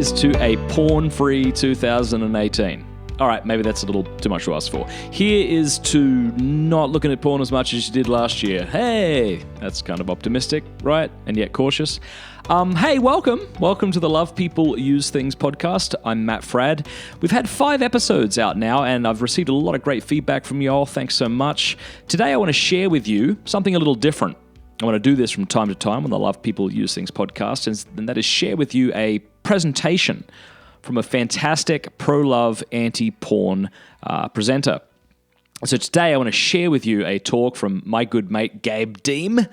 Here's to a porn-free 2018. All right, maybe that's a little too much to ask for. Here is to not looking at porn as much as you did last year. Hey, that's kind of optimistic, right? And yet cautious. Hey, welcome. Welcome to the Love People Use Things podcast. I'm Matt Fradd. We've had 5 episodes out now, and I've received a lot of great feedback from y'all. Thanks so much. Today, I want to share with you something a little different. I want to do this from time to time on the Love People Use Things podcast, and that is share with you a presentation from a fantastic pro-love, anti-porn presenter. So today I want to share with you a talk from my good mate, Gabe Deem.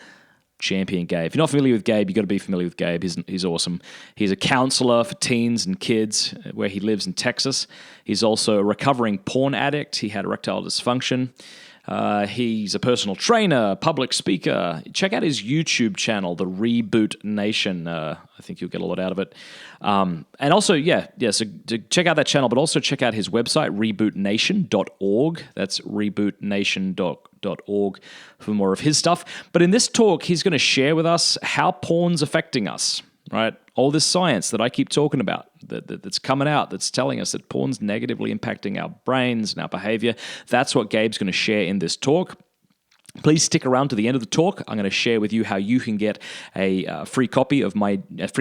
Champion Gabe. If you're not familiar with Gabe, you've got to be familiar with Gabe. He's awesome. He's a counselor for teens and kids where he lives in Texas. He's also a recovering porn addict. He had erectile dysfunction. He's a personal trainer, public speaker. Check out his YouTube channel, The Reboot Nation. I think you'll get a lot out of it. And also, so to check out that channel, but also check out his website, rebootnation.org. That's rebootnation.org for more of his stuff. But in this talk, he's going to share with us how porn's affecting us, right? All this science that I keep talking about that's coming out, that's telling us that porn's negatively impacting our brains and our behavior. That's what Gabe's going to share in this talk. Please stick around to the end of the talk. I'm going to share with you how you can get a free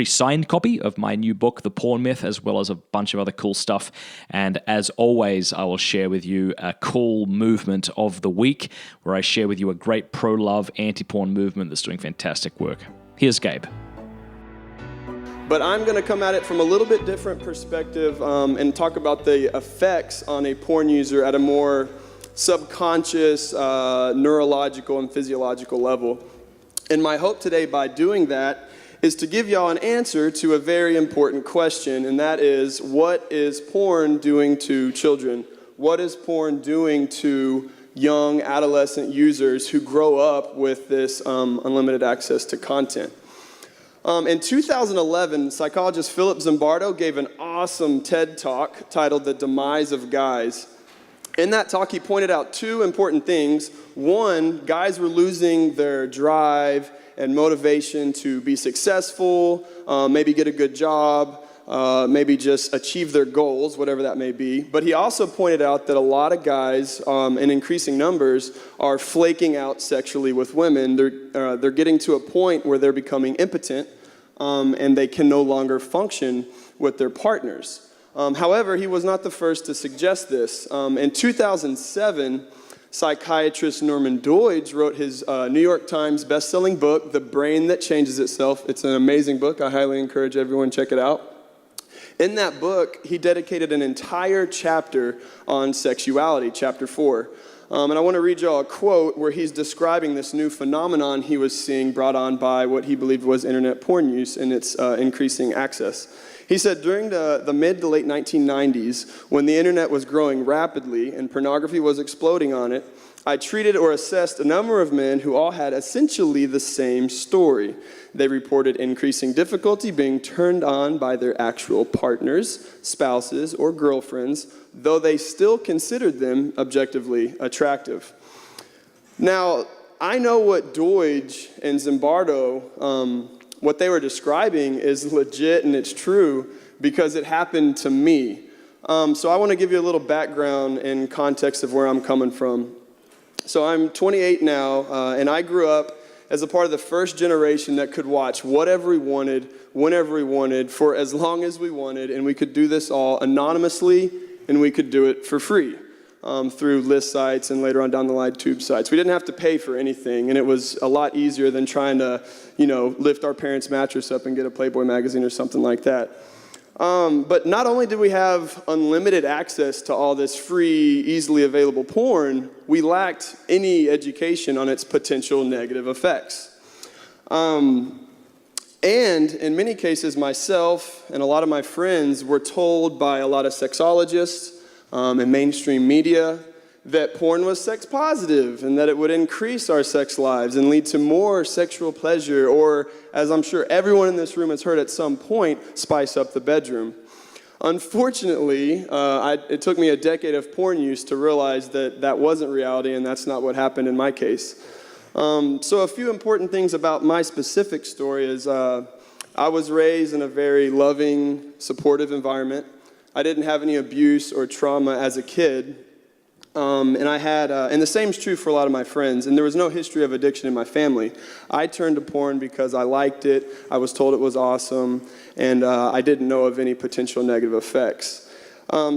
signed copy of my new book, The Porn Myth, as well as a bunch of other cool stuff. And as always, I will share with you a cool movement of the week where I share with you a great pro-love, anti-porn movement that's doing fantastic work. Here's Gabe. But I'm going to come at it from a little bit different perspective and talk about the effects on a porn user at a more subconscious, neurological, and physiological level. And my hope today by doing that is to give y'all an answer to a very important question, and that is, what is porn doing to children? What is porn doing to young adolescent users who grow up with this unlimited access to content? In 2011, psychologist Philip Zimbardo gave an awesome TED Talk titled The Demise of Guys. In that talk, he pointed out 2 important things. One, guys were losing their drive and motivation to be successful, maybe get a good job, maybe just achieve their goals, whatever that may be. But he also pointed out that a lot of guys, in increasing numbers, are flaking out sexually with women. They're getting to a point where they're becoming impotent, and they can no longer function with their partners. However, he was not the first to suggest this. In 2007, psychiatrist Norman Doidge wrote his New York Times best-selling book, The Brain That Changes Itself. It's an amazing book. I highly encourage everyone to check it out. In that book, he dedicated an entire chapter on sexuality, chapter 4. And I want to read y'all a quote where he's describing this new phenomenon he was seeing brought on by what he believed was internet porn use and its increasing access. He said, during the mid to late 1990s, when the internet was growing rapidly and pornography was exploding on it, I treated or assessed a number of men who all had essentially the same story. They reported increasing difficulty being turned on by their actual partners, spouses, or girlfriends, though they still considered them objectively attractive. Now, I know what Doidge and Zimbardo, what they were describing is legit and it's true because it happened to me. So I want to give you a little background and context of where I'm coming from. So I'm 28 now, and I grew up as a part of the first generation that could watch whatever we wanted, whenever we wanted, for as long as we wanted, and we could do this all anonymously, and we could do it for free through list sites and later on down the line tube sites. We didn't have to pay for anything, and it was a lot easier than trying to, lift our parents' mattress up and get a Playboy magazine or something like that. But not only did we have unlimited access to all this free, easily available porn, we lacked any education on its potential negative effects. And in many cases, myself and a lot of my friends were told by a lot of sexologists and mainstream media that porn was sex positive and that it would increase our sex lives and lead to more sexual pleasure, or, as I'm sure everyone in this room has heard at some point, spice up the bedroom. Unfortunately, it took me a decade of porn use to realize that that wasn't reality, and that's not what happened in my case. So a few important things about my specific story is I was raised in a very loving, supportive environment. I didn't have any abuse or trauma as a kid. And I had, and the same is true for a lot of my friends, and there was no history of addiction in my family. I turned to porn because I liked it, I was told it was awesome, and I didn't know of any potential negative effects.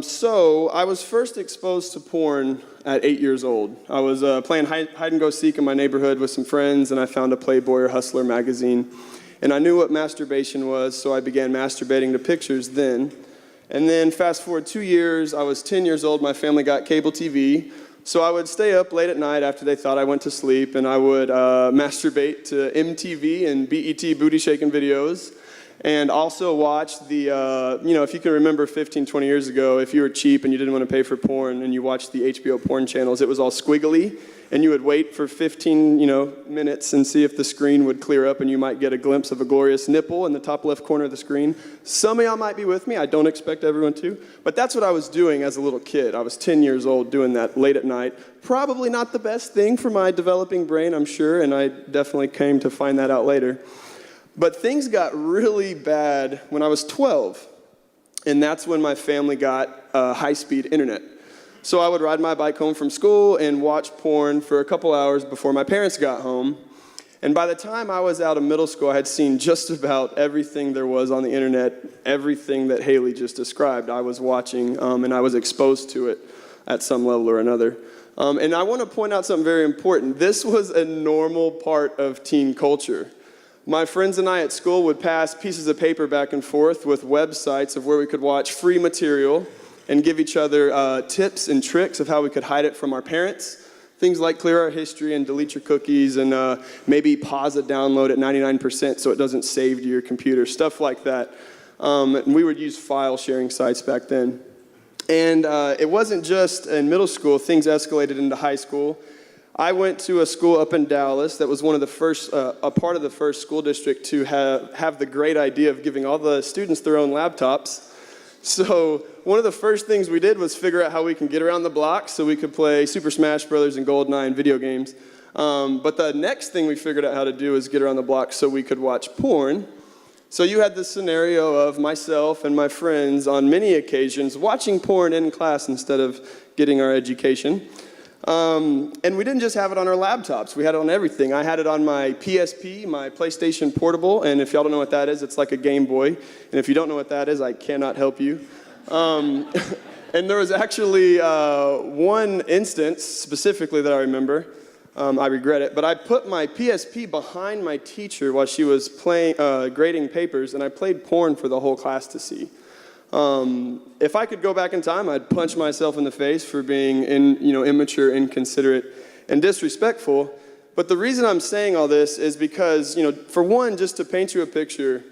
So I was first exposed to porn at 8 years old. I was playing hide and go seek in my neighborhood with some friends, and I found a Playboy or Hustler magazine. And I knew what masturbation was, so I began masturbating to pictures then. And then fast forward 2 years, I was 10 years old, my family got cable TV, so I would stay up late at night after they thought I went to sleep, and I would masturbate to MTV and BET booty shaking videos, and also watch the, if you can remember 15, 20 years ago, if you were cheap and you didn't want to pay for porn and you watched the HBO porn channels, it was all squiggly, and you would wait for 15, minutes and see if the screen would clear up and you might get a glimpse of a glorious nipple in the top left corner of the screen. Some of y'all might be with me. I don't expect everyone to. But that's what I was doing as a little kid. I was 10 years old doing that late at night. Probably not the best thing for my developing brain, I'm sure, and I definitely came to find that out later. But things got really bad when I was 12, and that's when my family got high-speed internet. So I would ride my bike home from school and watch porn for a couple hours before my parents got home. And by the time I was out of middle school, I had seen just about everything there was on the internet, everything that Haley just described. I was watching, and I was exposed to it at some level or another. And I want to point out something very important. This was a normal part of teen culture. My friends and I at school would pass pieces of paper back and forth with websites of where we could watch free material and give each other tips and tricks of how we could hide it from our parents. Things like clear our history and delete your cookies and maybe pause a download at 99% so it doesn't save to your computer, stuff like that. And we would use file sharing sites back then. And it wasn't just in middle school, things escalated into high school. I went to a school up in Dallas that was one of the first, a part of the first school district to have the great idea of giving all the students their own laptops. So one of the first things we did was figure out how we can get around the block so we could play Super Smash Brothers and GoldenEye and video games. But the next thing we figured out how to do is get around the block so we could watch porn. So you had this scenario of myself and my friends on many occasions watching porn in class instead of getting our education. And we didn't just have it on our laptops, we had it on everything. I had it on my PSP, my PlayStation Portable, and if y'all don't know what that is, it's like a Game Boy. And if you don't know what that is, I cannot help you. And there was actually one instance specifically that I remember. I regret it, but I put my PSP behind my teacher while she was grading papers, and I played porn for the whole class to see. If I could go back in time, I'd punch myself in the face for being immature, inconsiderate, and disrespectful. But the reason I'm saying all this is because, for one, just to paint you a picture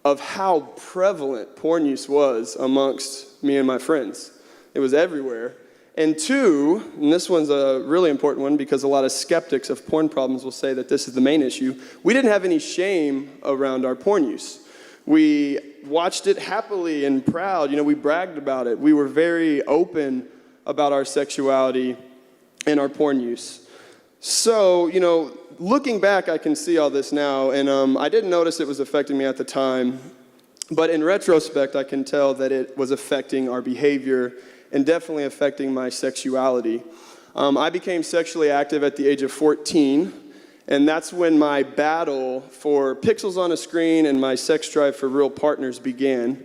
of how prevalent porn use was amongst me and my friends. It was everywhere. And two, and this one's a really important one because a lot of skeptics of porn problems will say that this is the main issue, we didn't have any shame around our porn use. We watched it happily and proud. We bragged about it. We were very open about our sexuality and our porn use. So, looking back, I can see all this now, and I didn't notice it was affecting me at the time. But in retrospect, I can tell that it was affecting our behavior and definitely affecting my sexuality. I became sexually active at the age of 14. And that's when my battle for pixels on a screen and my sex drive for real partners began.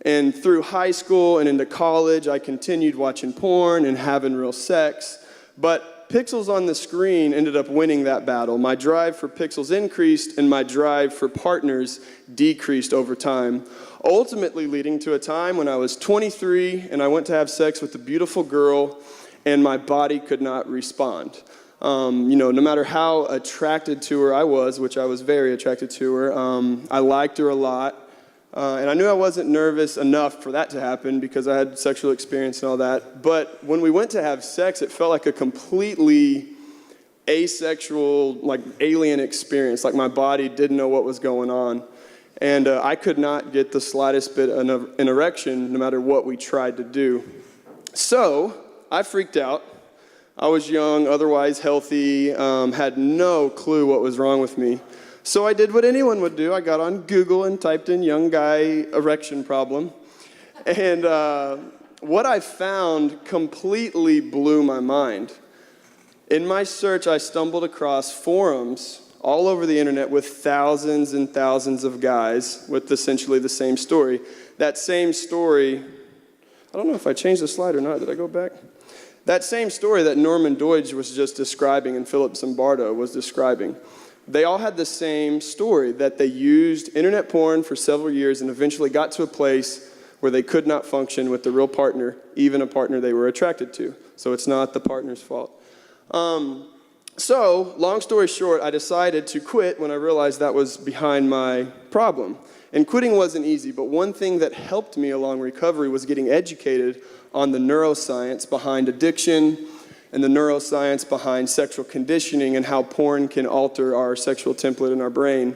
And through high school and into college, I continued watching porn and having real sex. But pixels on the screen ended up winning that battle. My drive for pixels increased and my drive for partners decreased over time, ultimately leading to a time when I was 23 and I went to have sex with a beautiful girl and my body could not respond. No matter how attracted to her I was, which I was very attracted to her, I liked her a lot. And I knew I wasn't nervous enough for that to happen because I had sexual experience and all that. But when we went to have sex, it felt like a completely asexual, like alien experience. Like my body didn't know what was going on. And I could not get the slightest bit of an erection no matter what we tried to do. So I freaked out. I was young, otherwise healthy, had no clue what was wrong with me. So I did what anyone would do. I got on Google and typed in young guy erection problem. And what I found completely blew my mind. In my search, I stumbled across forums all over the internet with thousands and thousands of guys with essentially the same story. That same story, I don't know if I changed the slide or not. Did I go back? That same story that Norman Doidge was just describing and Philip Zimbardo was describing. They all had the same story, that they used internet porn for several years and eventually got to a place where they could not function with the real partner, even a partner they were attracted to. So it's not the partner's fault. So, long story short, I decided to quit when I realized that was behind my problem. And quitting wasn't easy, but one thing that helped me along recovery was getting educated on the neuroscience behind addiction and the neuroscience behind sexual conditioning and how porn can alter our sexual template in our brain.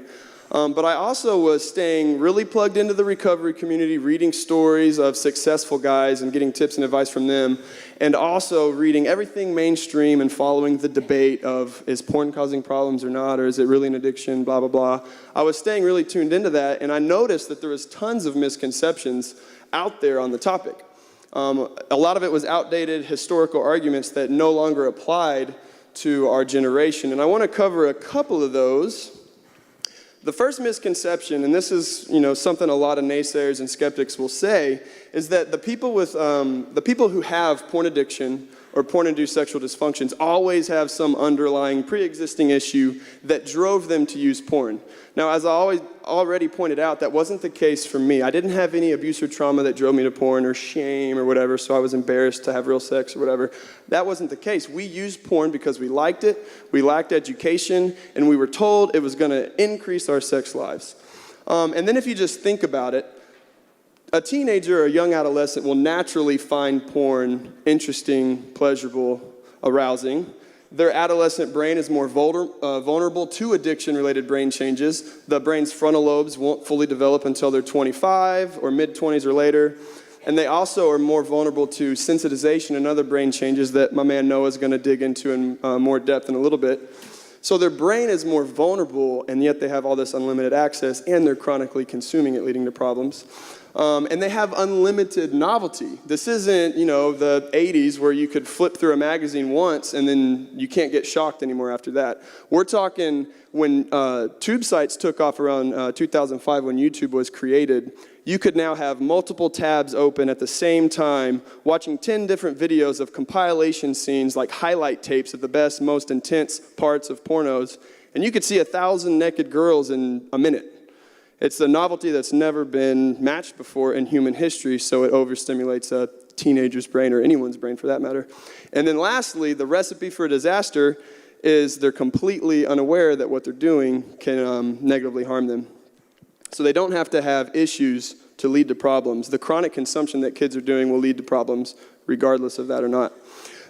But I also was staying really plugged into the recovery community, reading stories of successful guys and getting tips and advice from them, and also reading everything mainstream and following the debate of, is porn causing problems or not, or is it really an addiction, blah, blah, blah. I was staying really tuned into that, and I noticed that there was tons of misconceptions out there on the topic. A lot of it was outdated historical arguments that no longer applied to our generation, and I want to cover a couple of those. The first misconception, and this is something a lot of naysayers and skeptics will say, is that the people who have porn addiction or porn-induced sexual dysfunctions always have some underlying pre-existing issue that drove them to use porn. Now, as I already pointed out, that wasn't the case for me. I didn't have any abuse or trauma that drove me to porn or shame or whatever, so I was embarrassed to have real sex or whatever. That wasn't the case. We used porn because we liked it, we lacked education, and we were told it was going to increase our sex lives. And then if you just think about it, a teenager or a young adolescent will naturally find porn interesting, pleasurable, arousing. Their adolescent brain is more vulnerable to addiction-related brain changes. The brain's frontal lobes won't fully develop until they're 25 or mid-20s or later. And they also are more vulnerable to sensitization and other brain changes that my man Noah is going to dig into in more depth in a little bit. So their brain is more vulnerable, and yet they have all this unlimited access, and they're chronically consuming it, leading to problems. And they have unlimited novelty. This isn't, the 80s where you could flip through a magazine once and then you can't get shocked anymore after that. We're talking when tube sites took off around 2005 when YouTube was created, you could now have multiple tabs open at the same time, watching 10 different videos of compilation scenes like highlight tapes of the best, most intense parts of pornos, and you could see 1,000 naked girls in a minute. It's a novelty that's never been matched before in human history, so it overstimulates a teenager's brain, or anyone's brain for that matter. And then lastly, the recipe for disaster is they're completely unaware that what they're doing can negatively harm them. So they don't have to have issues to lead to problems. The chronic consumption that kids are doing will lead to problems regardless of that or not.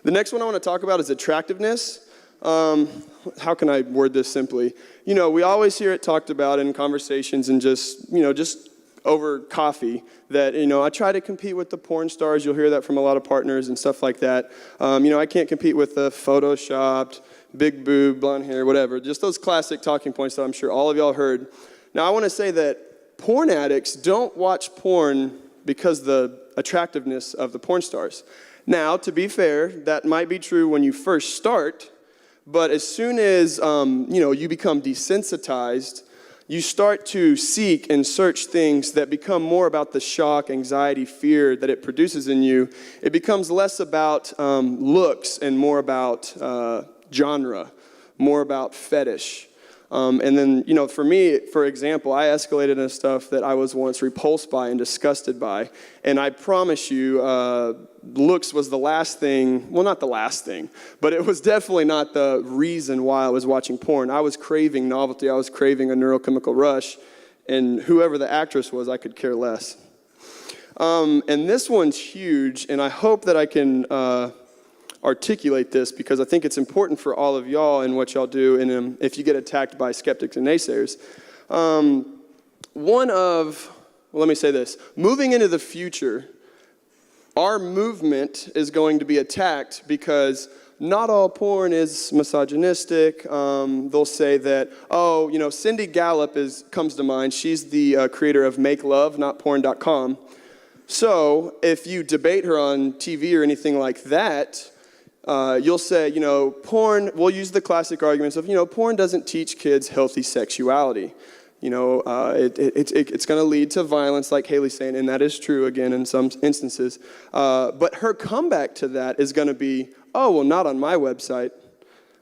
The next one I want to talk about is attractiveness. How can I word this simply? We always hear it talked about in conversations and just over coffee that, I try to compete with the porn stars. You'll hear that from a lot of partners and stuff like that. I can't compete with the photoshopped, big boob, blonde hair, whatever. Just those classic talking points that I'm sure all of y'all heard. Now, I want to say that porn addicts don't watch porn because the attractiveness of the porn stars. Now, to be fair, that might be true when you first start, but as soon as, you become desensitized, you start to seek and search things that become more about the shock, anxiety, fear that it produces in you. It becomes less about looks and more about genre, more about fetish. And then, for me, for example, I escalated into stuff that I was once repulsed by and disgusted by. And I promise you, looks was the last thing, well, not the last thing, but it was definitely not the reason why I was watching porn. I was craving novelty. I was craving a neurochemical rush. And whoever the actress was, I could care less. And this one's huge, and I hope that I can articulate this because I think it's important for all of y'all and what y'all do and if you get attacked by skeptics and naysayers. Let me say this. Moving into the future, our movement is going to be attacked because not all porn is misogynistic. They'll say that, Cindy Gallup comes to mind. She's the creator of Make Love, Not Porn.com. So if you debate her on TV or anything like that, you'll say, porn, we'll use the classic arguments of, porn doesn't teach kids healthy sexuality. It's going to lead to violence, like Haley's saying, and that is true, again, in some instances. But her comeback to that is going to be, not on my website.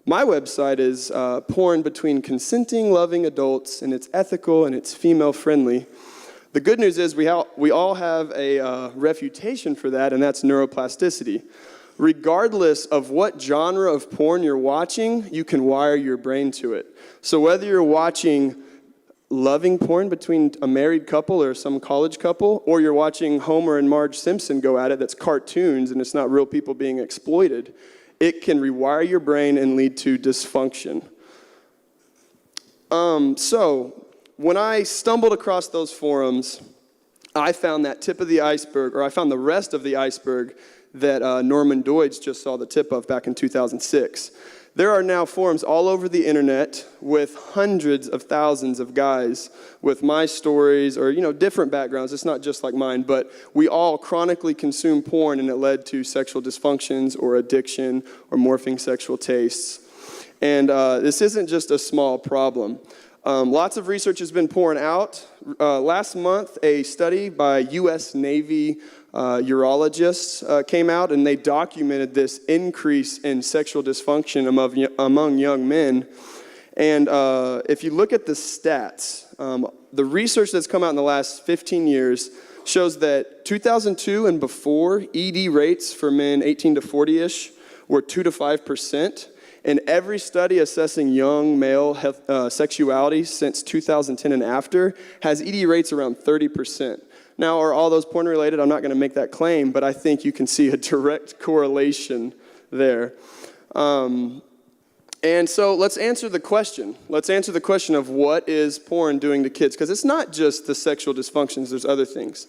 My website is porn between consenting, loving adults, and it's ethical and it's female-friendly. The good news is we all have a refutation for that, and that's neuroplasticity. Regardless of what genre of porn you're watching, you can wire your brain to it. So whether you're watching loving porn between a married couple or some college couple, or you're watching Homer and Marge Simpson go at it, that's cartoons and it's not real people being exploited, it can rewire your brain and lead to dysfunction. So when I stumbled across those forums, I found that tip of the iceberg, or I found the rest of the iceberg that Norman Doidge just saw the tip of back in 2006. There are now forums all over the internet with hundreds of thousands of guys with my stories or, different backgrounds. It's not just like mine, but we all chronically consume porn and it led to sexual dysfunctions or addiction or morphing sexual tastes. And this isn't just a small problem. Lots of research has been pouring out. Last month, a study by U.S. Navy urologists came out, and they documented this increase in sexual dysfunction among young men. And if you look at the stats, the research that's come out in the last 15 years shows that 2002 and before, ED rates for men 18 to 40-ish were 2 to 5%. And every study assessing young male sexuality since 2010 and after has ED rates around 30%. Now, are all those porn related? I'm not going to make that claim, but I think you can see a direct correlation there. And so let's answer the question. Let's answer the question of what is porn doing to kids? Because it's not just the sexual dysfunctions, there's other things.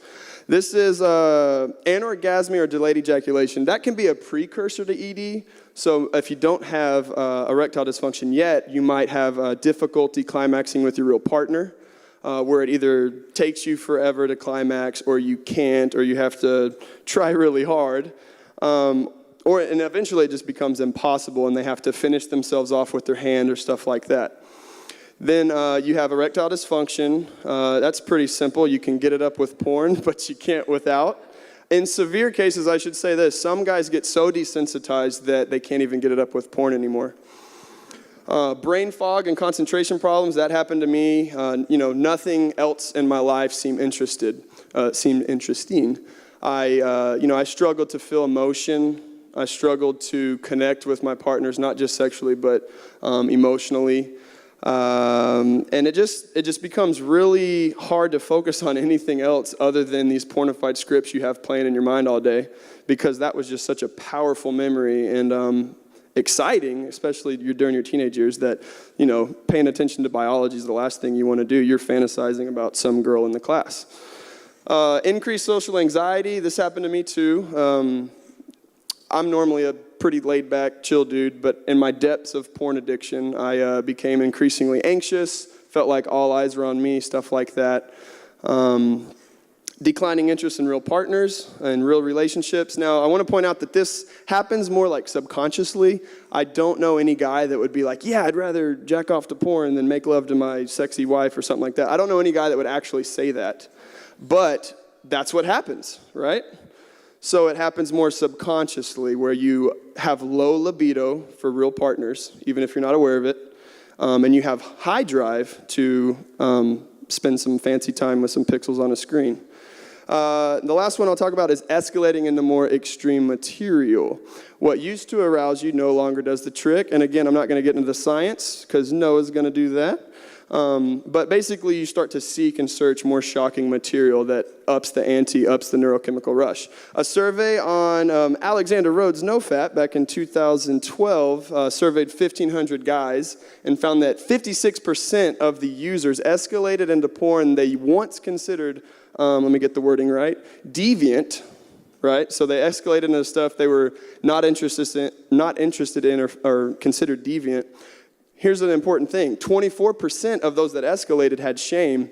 This is anorgasmia or delayed ejaculation. That can be a precursor to ED. So if you don't have erectile dysfunction yet, you might have difficulty climaxing with your real partner, where it either takes you forever to climax, or you can't, or you have to try really hard. And eventually it just becomes impossible, and they have to finish themselves off with their hand or stuff like that. Then you have erectile dysfunction. That's pretty simple. You can get it up with porn, but you can't without. In severe cases, I should say this, some guys get so desensitized that they can't even get it up with porn anymore. Brain fog and concentration problems, that happened to me. Nothing else in my life seemed interesting. I struggled to feel emotion. I struggled to connect with my partners, not just sexually, but emotionally. And it just becomes really hard to focus on anything else other than these pornified scripts you have playing in your mind all day, because that was just such a powerful memory and exciting, especially during your teenage years, that, paying attention to biology is the last thing you want to do. You're fantasizing about some girl in the class. Increased social anxiety, this happened to me too. I'm normally a pretty laid-back, chill dude, but in my depths of porn addiction, I became increasingly anxious, felt like all eyes were on me, stuff like that. Declining interest in real partners and real relationships. Now, I want to point out that this happens more like subconsciously. I don't know any guy that would be like, yeah, I'd rather jack off to porn than make love to my sexy wife or something like that. I don't know any guy that would actually say that. But that's what happens, right? So it happens more subconsciously, where you have low libido for real partners, even if you're not aware of it, and you have high drive to spend some fancy time with some pixels on a screen. The last one I'll talk about is escalating into more extreme material. What used to arouse you no longer does the trick. And again, I'm not going to get into the science, because Noah's going to do that. But basically, you start to seek and search more shocking material that ups the ante, ups the neurochemical rush. A survey on Alexander Rhodes' NoFap back in 2012 surveyed 1,500 guys and found that 56% of the users escalated into porn they once considered, let me get the wording right, deviant, right? So they escalated into stuff they were not interested in or considered deviant. Here's an important thing. 24% of those that escalated had shame.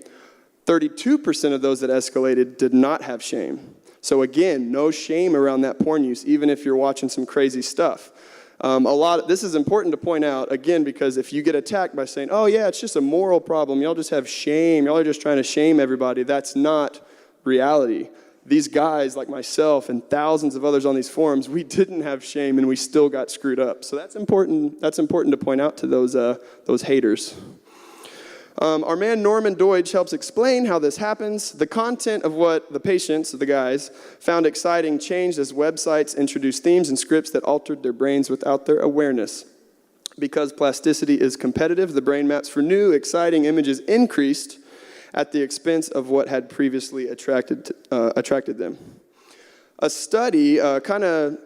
32% of those that escalated did not have shame. So again, no shame around that porn use, even if you're watching some crazy stuff. This is important to point out, again, because if you get attacked by saying, oh yeah, it's just a moral problem, y'all just have shame, y'all are just trying to shame everybody, that's not reality. These guys, like myself and thousands of others on these forums, we didn't have shame and we still got screwed up. So that's important to point out to those haters. Our man Norman Deutsch helps explain how this happens. The content of what the patients, the guys, found exciting changed as websites introduced themes and scripts that altered their brains without their awareness. Because plasticity is competitive, the brain maps for new, exciting images increased at the expense of what had previously attracted them. A study kind of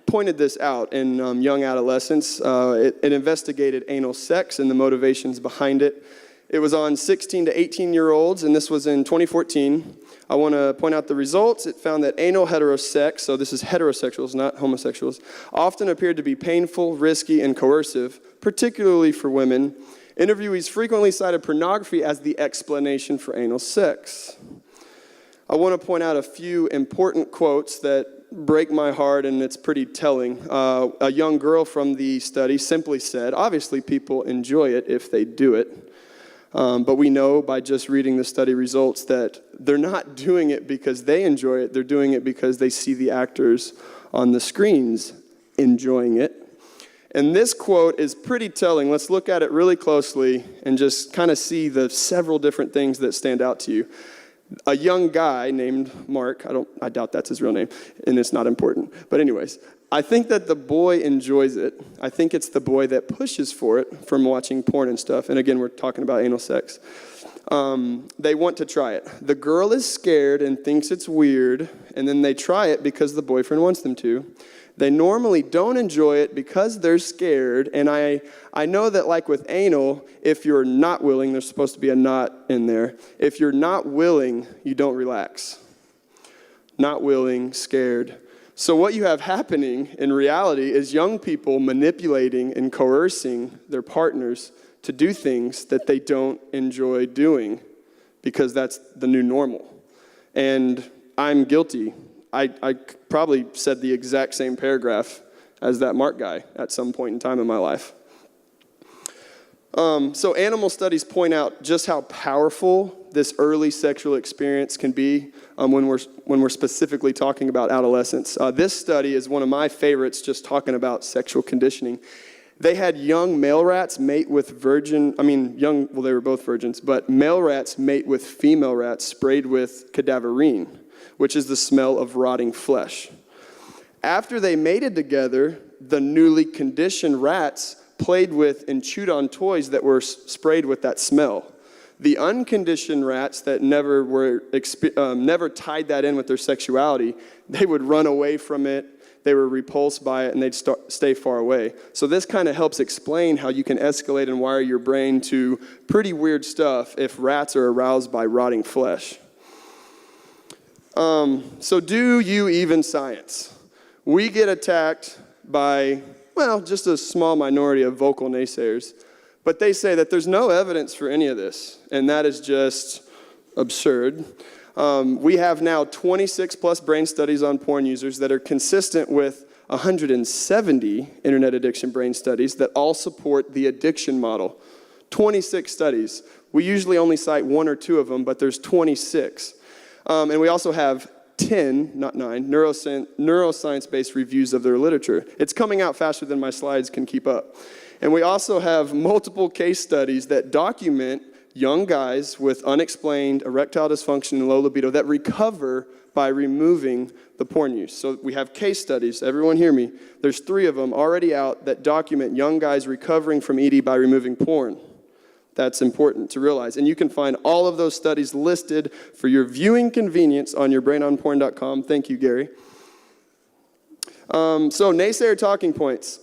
pointed this out in young adolescents. It investigated anal sex and the motivations behind it. It was on 16 to 18-year-olds, and this was in 2014. I want to point out the results. It found that anal heterosex, so this is heterosexuals, not homosexuals, often appeared to be painful, risky, and coercive, particularly for women. Interviewees frequently cited pornography as the explanation for anal sex. I want to point out a few important quotes that break my heart, and it's pretty telling. A young girl from the study simply said, obviously people enjoy it if they do it. But we know by just reading the study results that they're not doing it because they enjoy it. They're doing it because they see the actors on the screens enjoying it. And this quote is pretty telling. Let's look at it really closely and just kind of see the several different things that stand out to you. A young guy named Mark, I doubt that's his real name, and it's not important. But anyways, I think that the boy enjoys it. I think it's the boy that pushes for it from watching porn and stuff. And again, we're talking about anal sex. They want to try it. The girl is scared and thinks it's weird, and then they try it because the boyfriend wants them to. They normally don't enjoy it because they're scared, and I know that like with anal, if you're not willing, there's supposed to be a not in there. If you're not willing, you don't relax. Not willing, scared. So what you have happening in reality is young people manipulating and coercing their partners to do things that they don't enjoy doing because that's the new normal. And I'm guilty. I probably said the exact same paragraph as that Mark guy at some point in time in my life. So animal studies point out just how powerful this early sexual experience can be when we're specifically talking about adolescence. This study is one of my favorites, just talking about sexual conditioning. They had young male rats mate with they were both virgins, but male rats mate with female rats sprayed with cadaverine, which is the smell of rotting flesh. After they mated together, the newly conditioned rats played with and chewed on toys that were sprayed with that smell. The unconditioned rats that never tied that in with their sexuality, they would run away from it, they were repulsed by it, and they'd stay far away. So this kind of helps explain how you can escalate and wire your brain to pretty weird stuff if rats are aroused by rotting flesh. So do you even science? We get attacked by, just a small minority of vocal naysayers, but they say that there's no evidence for any of this, and that is just absurd. We have now 26 plus brain studies on porn users that are consistent with 170 internet addiction brain studies that all support the addiction model. 26 studies. We usually only cite one or two of them, but there's 26. And we also have 10, not 9, neuroscience-based reviews of their literature. It's coming out faster than my slides can keep up. And we also have multiple case studies that document young guys with unexplained erectile dysfunction and low libido that recover by removing the porn use. So we have case studies. Everyone hear me. There's 3 of them already out that document young guys recovering from ED by removing porn. That's important to realize. And you can find all of those studies listed for your viewing convenience on yourbrainonporn.com. Thank you, Gary. So naysayer talking points.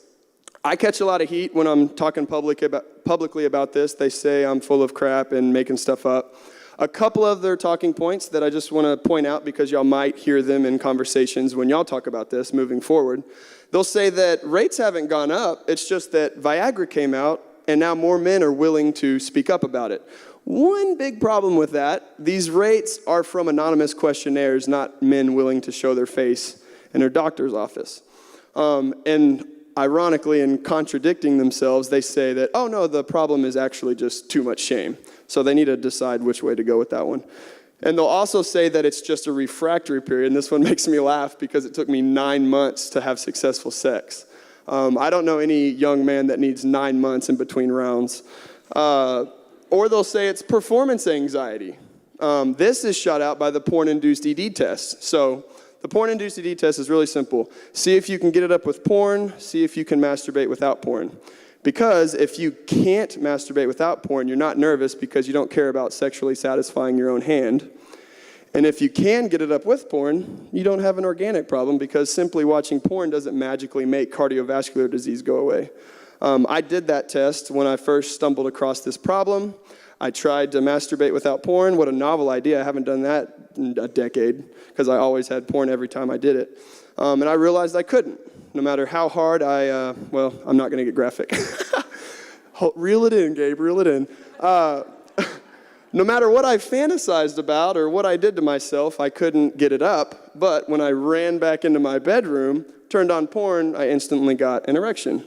I catch a lot of heat when I'm talking publicly about this. They say I'm full of crap and making stuff up. A couple of their talking points that I just want to point out because y'all might hear them in conversations when y'all talk about this moving forward. They'll say that rates haven't gone up, it's just that Viagra came out and now more men are willing to speak up about it. One big problem with that, these rates are from anonymous questionnaires, not men willing to show their face in their doctor's office. And ironically, in contradicting themselves, they say that, oh no, the problem is actually just too much shame. So they need to decide which way to go with that one. And they'll also say that it's just a refractory period, and this one makes me laugh because it took me 9 months to have successful sex. I don't know any young man that needs 9 months in between rounds. Or they'll say it's performance anxiety. This is shot out by the porn-induced ED test. So the porn-induced ED test is really simple. See if you can get it up with porn, see if you can masturbate without porn. Because if you can't masturbate without porn, you're not nervous because you don't care about sexually satisfying your own hand. And if you can get it up with porn, you don't have an organic problem because simply watching porn doesn't magically make cardiovascular disease go away. I did that test when I first stumbled across this problem. I tried to masturbate without porn. What a novel idea. I haven't done that in a decade because I always had porn every time I did it. And I realized I couldn't. No matter how hard well, I'm not going to get graphic. Reel it in, Gabe, reel it in. No matter what I fantasized about or what I did to myself, I couldn't get it up. But when I ran back into my bedroom, turned on porn, I instantly got an erection.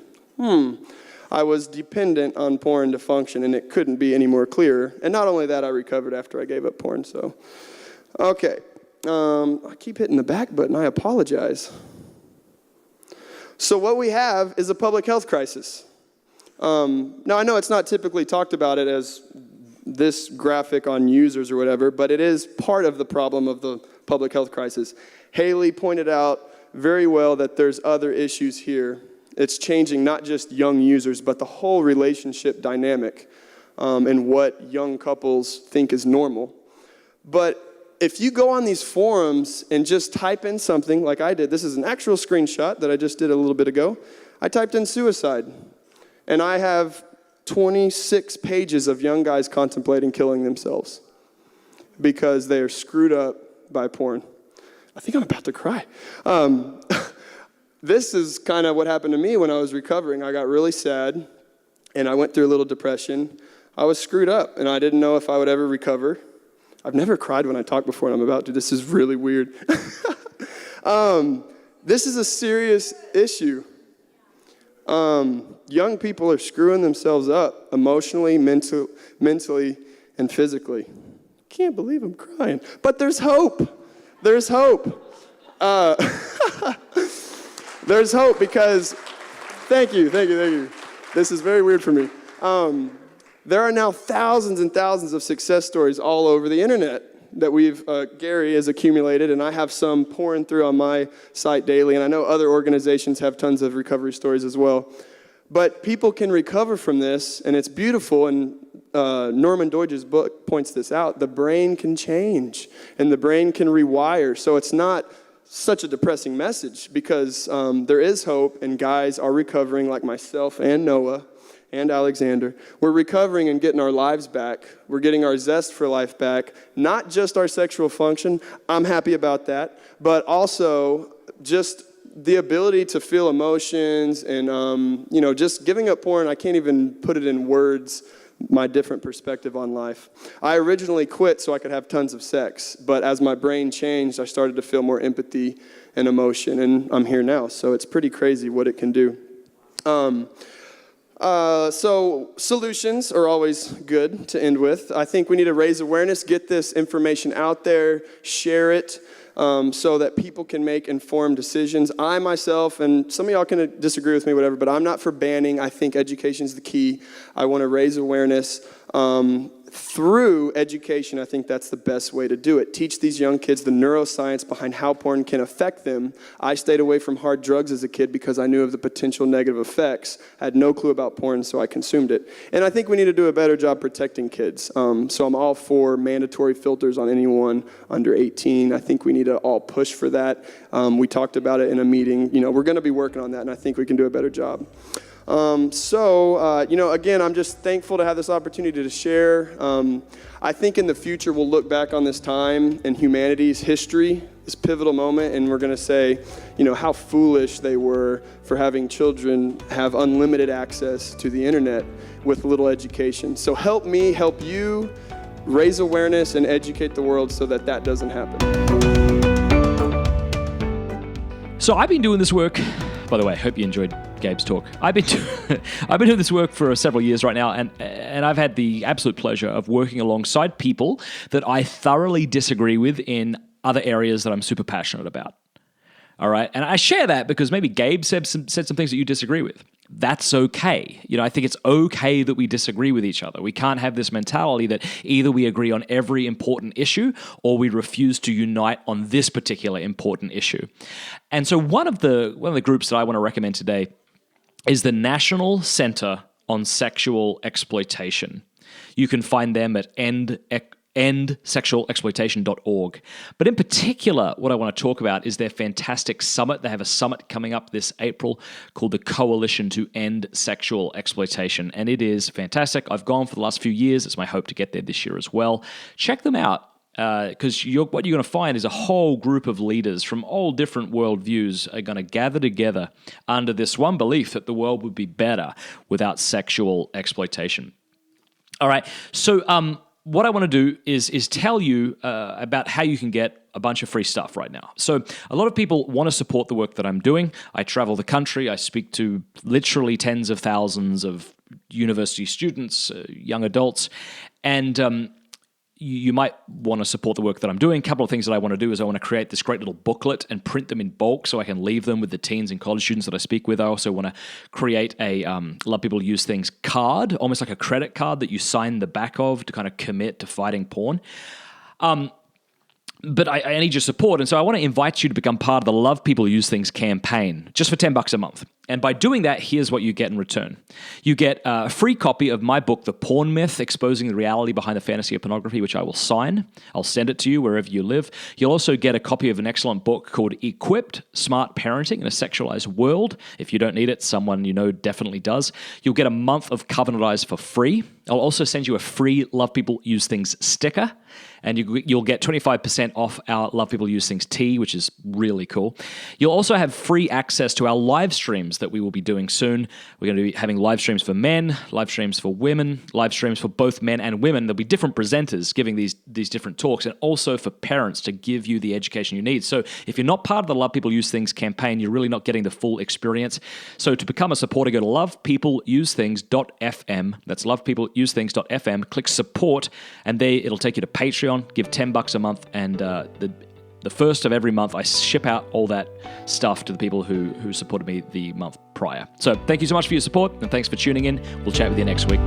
I was dependent on porn to function, and it couldn't be any more clearer. And not only that, I recovered after I gave up porn, so. Okay, I keep hitting the back button, I apologize. So what we have is a public health crisis. Now, I know it's not typically talked about it as this graphic on users or whatever, but it is part of the problem of the public health crisis. Haley pointed out very well that there's other issues here. It's changing not just young users, but the whole relationship dynamic and what young couples think is normal. But if you go on these forums and just type in something like I did, this is an actual screenshot that I just did a little bit ago. I typed in suicide, and I have 26 pages of young guys contemplating killing themselves because they are screwed up by porn. I think I'm about to cry. This is kind of what happened to me when I was recovering. I got really sad, and I went through a little depression. I was screwed up, and I didn't know if I would ever recover. I've never cried when I talk before, and I'm about to. This is really weird. This is a serious issue. Young people are screwing themselves up emotionally, mentally, and physically. Can't believe I'm crying. But there's hope. There's hope. There's hope because, thank you. This is very weird for me. There are now thousands and thousands of success stories all over the internet that Gary has accumulated, and I have some pouring through on my site daily, and I know other organizations have tons of recovery stories as well. But people can recover from this, and it's beautiful, and Norman Doidge's book points this out. The brain can change, and the brain can rewire, so it's not such a depressing message because there is hope, and guys are recovering like myself and Noah and Alexander. We're recovering and getting our lives back. We're getting our zest for life back, not just our sexual function. I'm happy about that, but also just the ability to feel emotions and, just giving up porn. I can't even put it in words, my different perspective on life. I originally quit so I could have tons of sex, but as my brain changed, I started to feel more empathy and emotion, and I'm here now, so it's pretty crazy what it can do. So solutions are always good to end with. I think we need to raise awareness, get this information out there, share it, so that people can make informed decisions. I myself, and some of y'all can disagree with me, whatever, but I'm not for banning. I think education is the key. I want to raise awareness. Through education, I think that's the best way to do it. Teach these young kids the neuroscience behind how porn can affect them. I stayed away from hard drugs as a kid because I knew of the potential negative effects. I had no clue about porn, so I consumed it. And I think we need to do a better job protecting kids. So I'm all for mandatory filters on anyone under 18. I think we need to all push for that. We talked about it in a meeting. We're going to be working on that, and I think we can do a better job. Again, I'm just thankful to have this opportunity to share. I think in the future we'll look back on this time in humanity's history, this pivotal moment, and we're going to say, how foolish they were for having children have unlimited access to the internet with little education. So help me, help you raise awareness and educate the world so that that doesn't happen. So I've been doing this work. By the way, I hope you enjoyed Gabe's talk. I've been doing this work for several years right now, and I've had the absolute pleasure of working alongside people that I thoroughly disagree with in other areas that I'm super passionate about. All right, and I share that because maybe Gabe said some things that you disagree with. That's okay. I think it's okay that we disagree with each other. We can't have this mentality that either we agree on every important issue or we refuse to unite on this particular important issue. And so one of the groups that I want to recommend today is the National Center on Sexual Exploitation. You can find them at endsexualexploitation.org. But in particular, what I want to talk about is their fantastic summit. They have a summit coming up this April called the Coalition to End Sexual Exploitation, and it is fantastic. I've gone for the last few years. It's my hope to get there this year as well. Check them out. Because what you're going to find is a whole group of leaders from all different worldviews are going to gather together under this one belief that the world would be better without sexual exploitation. All right, so what I want to do is tell you about how you can get a bunch of free stuff right now. So a lot of people want to support the work that I'm doing. I travel the country. I speak to literally tens of thousands of university students, young adults, and you might want to support the work that I'm doing. A couple of things that I want to do is I want to create this great little booklet and print them in bulk so I can leave them with the teens and college students that I speak with. I also want to create a Love People Use Things card, almost like a credit card that you sign the back of to kind of commit to fighting porn. But I need your support, and so I want to invite you to become part of the Love People Use Things campaign, just for $10 a month. And by doing that, here's what you get in return. You get a free copy of my book, The Porn Myth, Exposing the Reality Behind the Fantasy of Pornography, which I will sign. I'll send it to you wherever you live. You'll also get a copy of an excellent book called Equipped, Smart Parenting in a Sexualized World. If you don't need it, someone you know definitely does. You'll get a month of Covenant Eyes for free. I'll also send you a free Love People Use Things sticker. And you'll get 25% off our Love People Use Things tee, which is really cool. You'll also have free access to our live streams that we will be doing soon. We're going to be having live streams for men, live streams for women, live streams for both men and women. There'll be different presenters giving these different talks, and also for parents to give you the education you need. So if you're not part of the Love People Use Things campaign, you're really not getting the full experience. So to become a supporter, go to lovepeopleuseThings.fm. That's lovepeopleuseThings.fm. Click support, and there it'll take you to Patreon. Give $10 a month, and the first of every month I ship out all that stuff to the people who supported me the month prior. So thank you so much for your support, and thanks for tuning in. We'll chat with you next week.